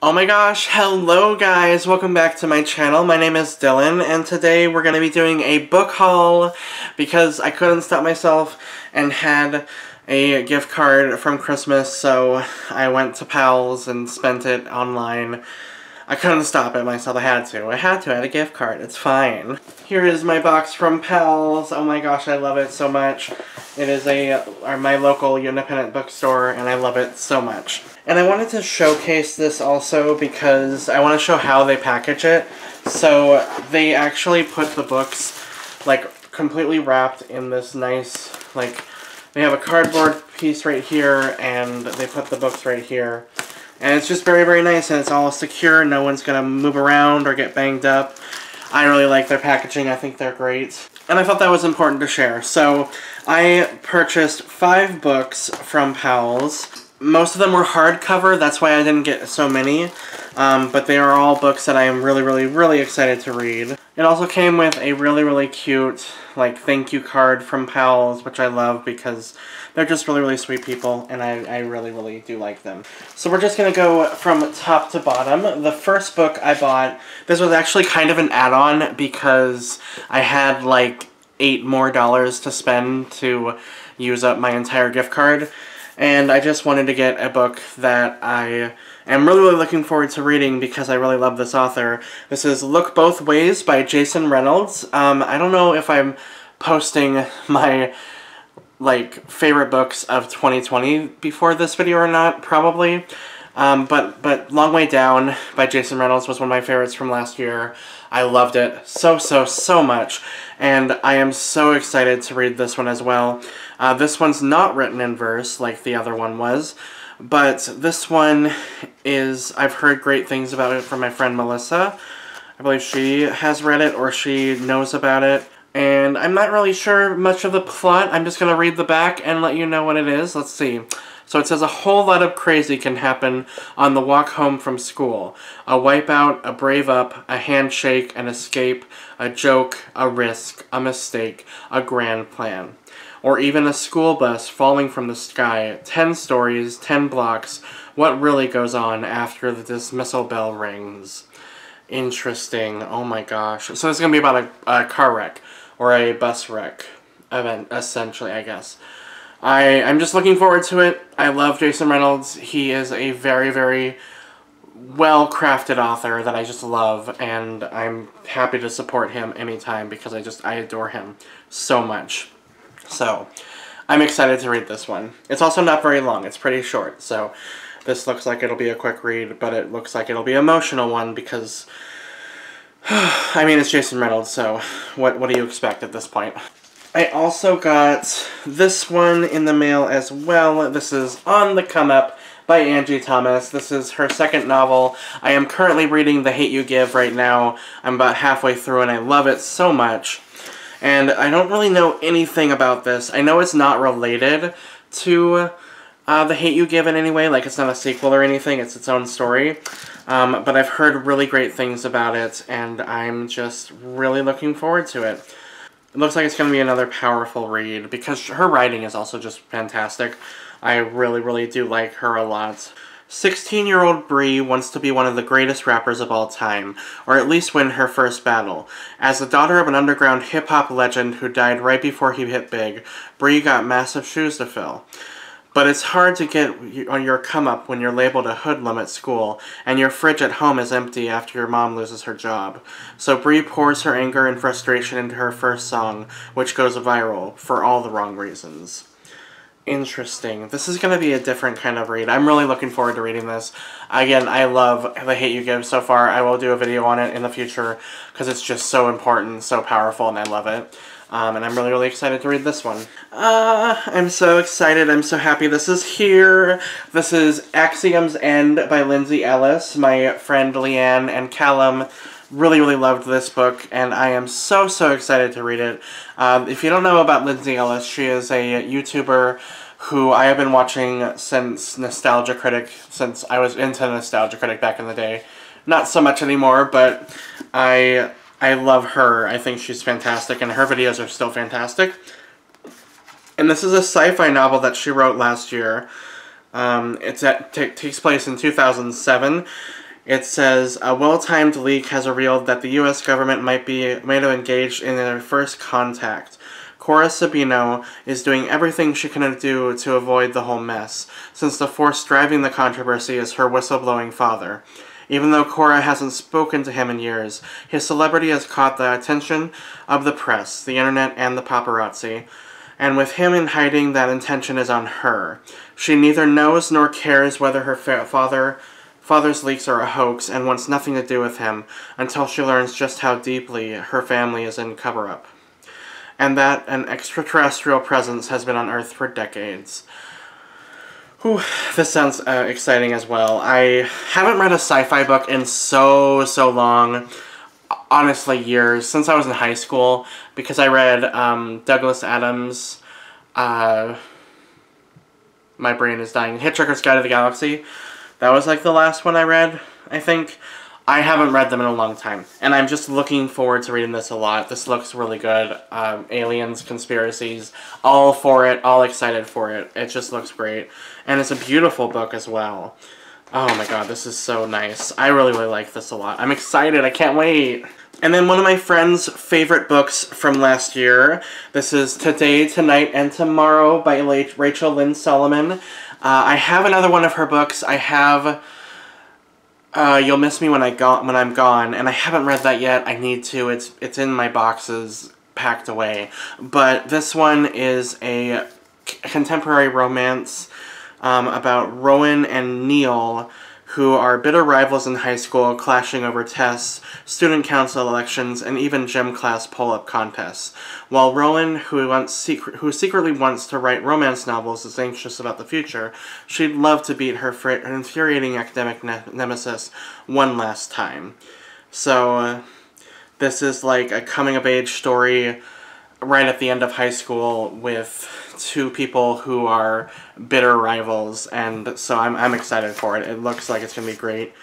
Oh my gosh, hello guys, welcome back to my channel. My name is Dylan, and today we're going to be doing a book haul because I couldn't stop myself and had a gift card from Christmas, so I went to Powell's and spent it online. I couldn't stop it myself, I had to, a gift card, it's fine. Here is my box from Powell's. Oh my gosh, I love it so much. It is my local independent bookstore, and I love it so much. And I wanted to showcase this also because I want to show how they package it. So they actually put the books like completely wrapped in this nice, like, they have a cardboard piece right here and they put the books right here. And it's just very, very nice, and it's all secure. No one's going to move around or get banged up. I really like their packaging. I think they're great. And I thought that was important to share. So I purchased 5 books from Powell's. Most of them were hardcover, that's why I didn't get so many, but they are all books that I am really, really, really excited to read. It also came with a really, really cute, like, thank you card from Powell's, which I love because they're just really, really sweet people, and I really, really do like them. So we're just going to go from top to bottom. The first book I bought, this was actually kind of an add-on because I had, like, $8 more to spend to use up my entire gift card. And I just wanted to get a book that I am really, really looking forward to reading because I really love this author. This is Look Both Ways by Jason Reynolds. I don't know if I'm posting my, like, favorite books of 2020 before this video or not, probably. But Long Way Down by Jason Reynolds was one of my favorites from last year. I loved it so, so, so much, and I am so excited to read this one as well. This one's not written in verse like the other one was, but this one is, I've heard great things about it from my friend Melissa. I believe she has read it or she knows about it, and I'm not really sure much of the plot. I'm just going to read the back and let you know what it is. Let's see. So it says, a whole lot of crazy can happen on the walk home from school. A wipeout, a brave up, a handshake, an escape, a joke, a risk, a mistake, a grand plan. Or even a school bus falling from the sky, 10 stories, 10 blocks. What really goes on after the dismissal bell rings? Interesting. Oh my gosh. So it's going to be about a car wreck, or a bus wreck event, essentially, I guess. I'm just looking forward to it. I love Jason Reynolds. He is a very, very well-crafted author that I just love, and I'm happy to support him anytime because I adore him so much. So, I'm excited to read this one. It's also not very long. It's pretty short, so this looks like it'll be a quick read, but it looks like it'll be an emotional one because, I mean, it's Jason Reynolds, so what do you expect at this point? I also got this one in the mail as well. This is On the Come Up by Angie Thomas. This is her second novel. I am currently reading The Hate You Give right now. I'm about halfway through and I love it so much. And I don't really know anything about this. I know it's not related to The Hate You Give in any way. Like, it's not a sequel or anything. It's its own story. But I've heard really great things about it, and I'm just really looking forward to it. It looks like it's going to be another powerful read, because her writing is also just fantastic. I really, really do like her a lot. 16-year-old Bree wants to be one of the greatest rappers of all time, or at least win her first battle. As the daughter of an underground hip-hop legend who died right before he hit big, Bree got massive shoes to fill. But it's hard to get on your come-up when you're labeled a hoodlum at school, and your fridge at home is empty after your mom loses her job. So Bree pours her anger and frustration into her first song, which goes viral, for all the wrong reasons. Interesting. This is going to be a different kind of read. I'm really looking forward to reading this. Again, I love The Hate You Give so far. I will do a video on it in the future, because it's just so important, so powerful, and I love it. And I'm really, really excited to read this one. I'm so excited. I'm so happy this is here. This is Axiom's End by Lindsay Ellis. My friend Leanne and Callum really, really loved this book, and I am so, so excited to read it. If you don't know about Lindsay Ellis, she is a YouTuber who I have been watching since Nostalgia Critic, since I was into Nostalgia Critic back in the day. Not so much anymore, but I love her. I think she's fantastic, and her videos are still fantastic. And this is a sci-fi novel that she wrote last year. It takes place in 2007, It says, a well-timed leak has revealed that the U.S. government might have engaged in their first contact. Cora Sabino is doing everything she can do to avoid the whole mess, since the force driving the controversy is her whistleblowing father. Even though Cora hasn't spoken to him in years, his celebrity has caught the attention of the press, the internet, and the paparazzi. And with him in hiding, that intention is on her. She neither knows nor cares whether her father's leaks are a hoax and wants nothing to do with him until she learns just how deeply her family is in cover-up. And that an extraterrestrial presence has been on Earth for decades. Whew, this sounds exciting as well. I haven't read a sci-fi book in so long. Honestly, years. Since I was in high school. Because I read Douglas Adams' My Brain is Dying. Hitchhiker's Guide to the Galaxy. That was like the last one I read, I think. I haven't read them in a long time, and I'm just looking forward to reading this a lot. This looks really good. Aliens, conspiracies, all for it, all excited for it. It just looks great, and it's a beautiful book as well. Oh my god, this is so nice. I really like this a lot. I'm excited, I can't wait. And then one of my friend's favorite books from last year. This is Today, Tonight, and Tomorrow by Rachel Lynn Solomon. I have another one of her books. I have You'll Miss Me When I'm Gone, and I haven't read that yet. I need to. It's in my boxes, packed away. But this one is a contemporary romance about Rowan and Neil, who are bitter rivals in high school, clashing over tests, student council elections, and even gym class pull-up contests. While Rowan, who secretly wants to write romance novels, is anxious about the future, she'd love to beat her infuriating academic nemesis one last time. So, this is like a coming-of-age story right at the end of high school with two people who are bitter rivals, and so I'm excited for it. It looks like it's going to be great.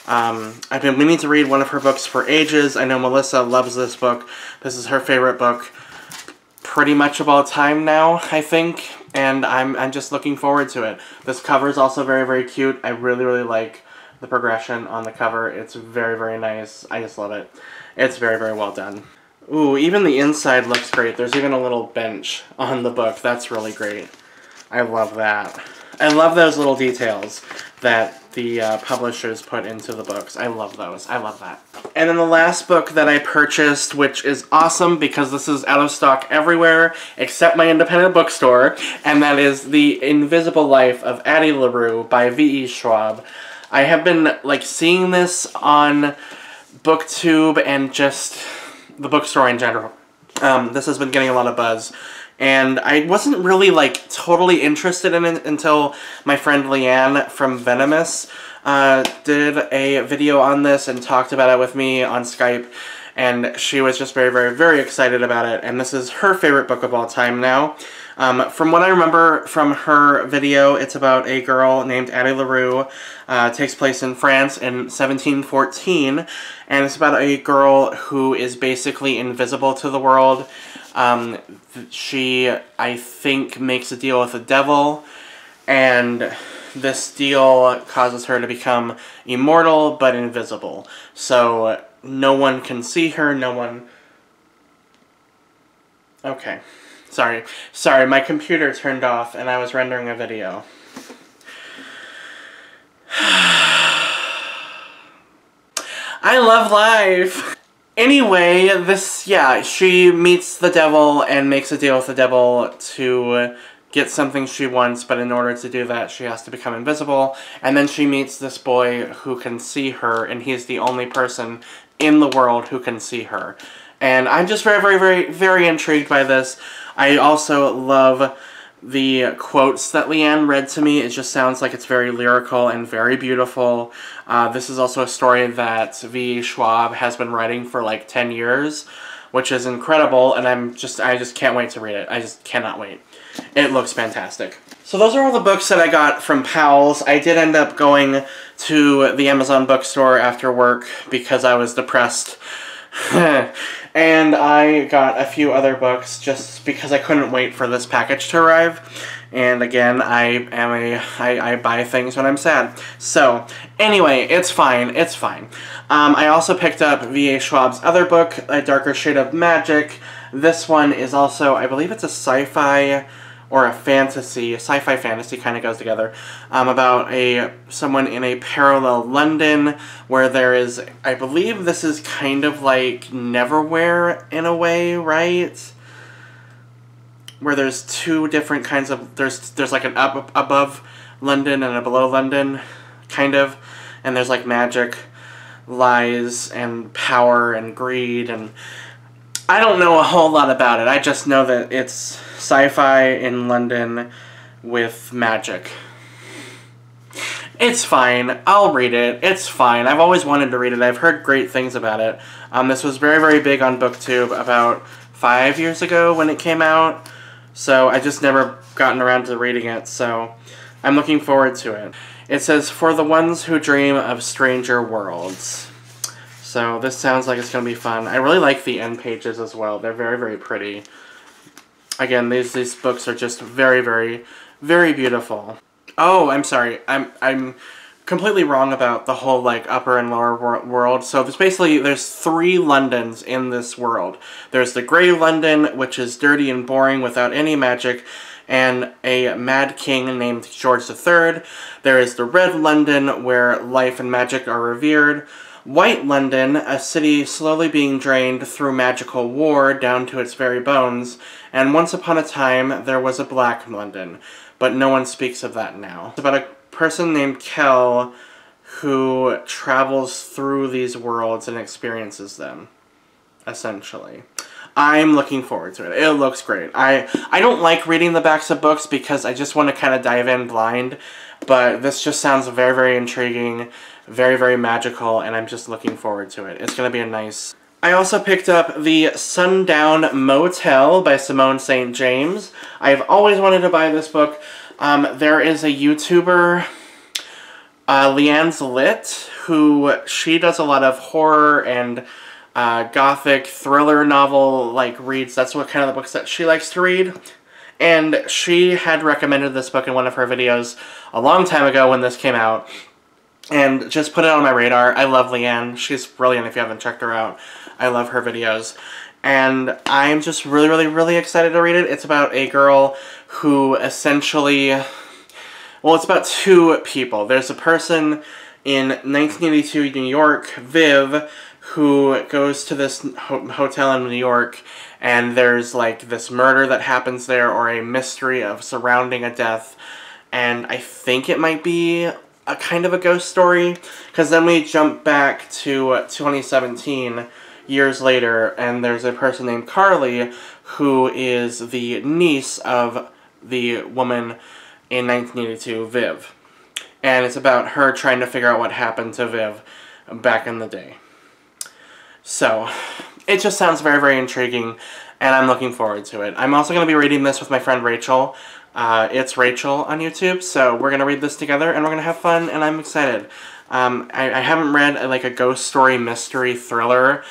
I've been meaning to read one of her books for ages. I know Melissa loves this book. This is her favorite book pretty much of all time now, I think, and I'm just looking forward to it. This cover is also very cute. I really like the progression on the cover. It's very nice. I just love it. It's very well done. Ooh, even the inside looks great. There's even a little bench on the book. That's really great. I love that. I love those little details that the publishers put into the books. I love those. I love that. And then the last book that I purchased, which is awesome because this is out of stock everywhere except my independent bookstore, and that is The Invisible Life of Addie LaRue by V.E. Schwab. I have been, like, seeing this on BookTube and just the bookstore in general. This has been getting a lot of buzz, and I wasn't really like totally interested in it until my friend Leanne from Venomous did a video on this and talked about it with me on Skype, and she was just very excited about it, and this is her favorite book of all time now. From what I remember from her video, it's about a girl named Addie LaRue. Takes place in France in 1714, and it's about a girl who is basically invisible to the world. She, I think, makes a deal with the devil, and this deal causes her to become immortal but invisible. So no one can see her, no one... Okay. Sorry, my computer turned off and I was rendering a video. I love life! Anyway, she meets the devil and makes a deal with the devil to get something she wants, but in order to do that, she has to become invisible. And then she meets this boy who can see her, and he's the only person in the world who can see her. And I'm just very intrigued by this. I also love the quotes that Leanne read to me. It just sounds like it's very lyrical and very beautiful. This is also a story that V. Schwab has been writing for like 10 years, which is incredible, and I just can't wait to read it. I just cannot wait. It looks fantastic. So those are all the books that I got from Powell's. I did end up going to the Amazon bookstore after work because I was depressed And I got a few other books just because I couldn't wait for this package to arrive. And again, I buy things when I'm sad. So, anyway, it's fine, it's fine. I also picked up V.A. Schwab's other book, A Darker Shade of Magic. This one is also, I believe it's a sci-fi or a fantasy, sci-fi fantasy kind of goes together, about someone in a parallel London where there is, I believe this is kind of like Neverwhere in a way, right? Where there's two different kinds of, there's like an up above London and a below London, kind of, and there's like magic, lies, and power, and greed, and I don't know a whole lot about it. I just know that it's sci-fi in London with magic. It's fine. I'll read it. It's fine. I've always wanted to read it. I've heard great things about it. This was very, very big on BookTube about 5 years ago when it came out. So I just never gotten around to reading it. So I'm looking forward to it. It says, "For the ones who dream of stranger worlds." So this sounds like it's going to be fun. I really like the end pages as well. They're very, very pretty. Again, these books are just very, very, very beautiful. Oh, I'm sorry. I'm completely wrong about the whole like upper and lower world. So there's 3 Londons in this world. There's the Grey London, which is dirty and boring without any magic, and a mad king named George III. There is the Red London, where life and magic are revered. White London, a city slowly being drained through magical war down to its very bones, and once upon a time there was a Black London, but no one speaks of that now. It's about a person named Kel who travels through these worlds and experiences them, essentially. I'm looking forward to it. It looks great. I don't like reading the backs of books because I just want to kind of dive in blind, but this just sounds very, very intriguing, very, very magical, and I'm just looking forward to it. It's going to be a nice... I also picked up the Sundown Motel by Simone St. James. I've always wanted to buy this book. There is a YouTuber, Leanne's Lit, who she does a lot of horror and gothic thriller novel like reads. That's what kind of the books that she likes to read. And she had recommended this book in one of her videos a long time ago when this came out. And just put it on my radar. I love Leanne. She's brilliant if you haven't checked her out. I love her videos. And I'm just really, really, really excited to read it. It's about a girl who essentially... Well, it's about 2 people. There's a person in 1982 New York, Viv, who goes to this hotel in New York, and there's like this murder that happens there, or a mystery of surrounding a death, and I think it might be a kind of a ghost story, because then we jump back to 2017, years later, and there's a person named Carly, who is the niece of the woman in 1982, Viv. And it's about her trying to figure out what happened to Viv back in the day. So, it just sounds very, very intriguing, and I'm looking forward to it. I'm also going to be reading this with my friend Rachel. It's Rachel on YouTube, so we're going to read this together, and we're going to have fun, and I'm excited. I haven't read like a ghost story mystery thriller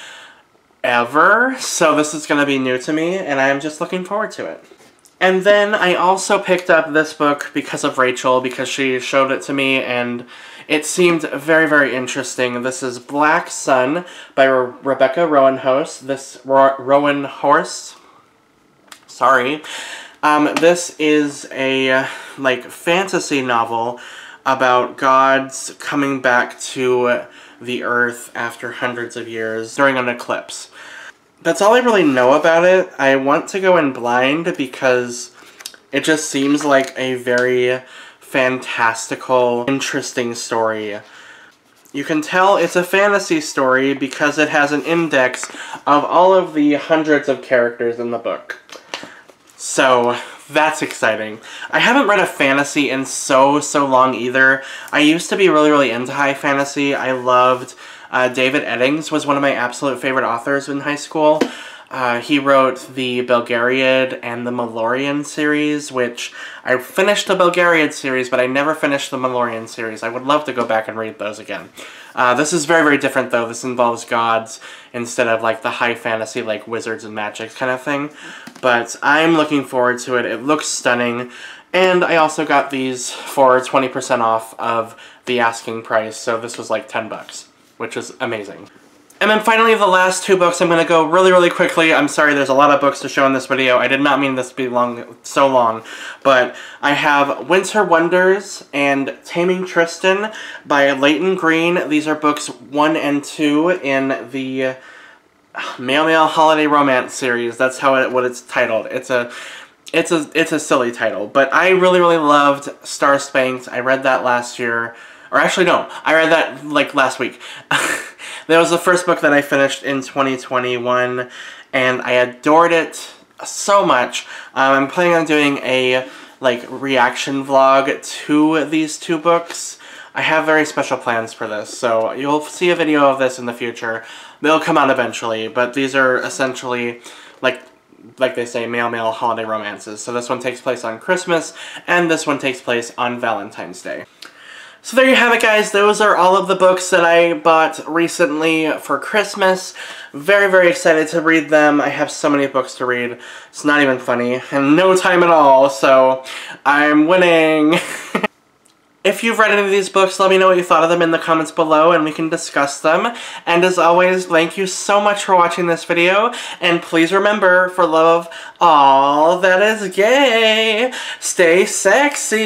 ever, so this is going to be new to me, and I'm just looking forward to it. And then I also picked up this book because of Rachel, because she showed it to me, and it seemed very, very interesting. This is Black Sun by Rebecca Rowanhorse. Sorry. This is a, like, fantasy novel about gods coming back to the earth after hundreds of years during an eclipse. That's all I really know about it. I want to go in blind because it just seems like a very fantastical, interesting story. You can tell it's a fantasy story because it has an index of all of the hundreds of characters in the book. So, that's exciting. I haven't read a fantasy in so long either. I used to be really, really into high fantasy. I loved David Eddings was one of my absolute favorite authors in high school. He wrote the Belgariad and the Malorian series, which I finished the Belgariad series, but I never finished the Malorian series. I would love to go back and read those again. This is very, very different, though. This involves gods instead of, like, the high fantasy, like, wizards and magic kind of thing. But I'm looking forward to it. It looks stunning. And I also got these for 20% off of the asking price, so this was like 10 bucks, which is amazing. And then finally, the last two books, I'm going to go really, really quickly. I'm sorry, there's a lot of books to show in this video. I did not mean this to be so long, but I have Winter Wonders and Taming Tristan by Leighton Green. These are books 1 and 2 in the Male Holiday Romance series. That's what it's titled. It's a silly title, but I really, really loved Star Spanked. I read that last year. Or actually, no, I read that, like, last week. That was the first book that I finished in 2021, and I adored it so much. I'm planning on doing a, like, reaction vlog to these two books. I have very special plans for this, so you'll see a video of this in the future. They'll come out eventually, but these are essentially, like they say, male holiday romances. So this one takes place on Christmas, and this one takes place on Valentine's Day. So there you have it, guys. Those are all of the books that I bought recently for Christmas. Very, very excited to read them. I have so many books to read. It's not even funny, and no time at all, so I'm winning. If you've read any of these books, let me know what you thought of them in the comments below, and we can discuss them. And as always, thank you so much for watching this video, and please remember, for love of all that is gay, stay sexy!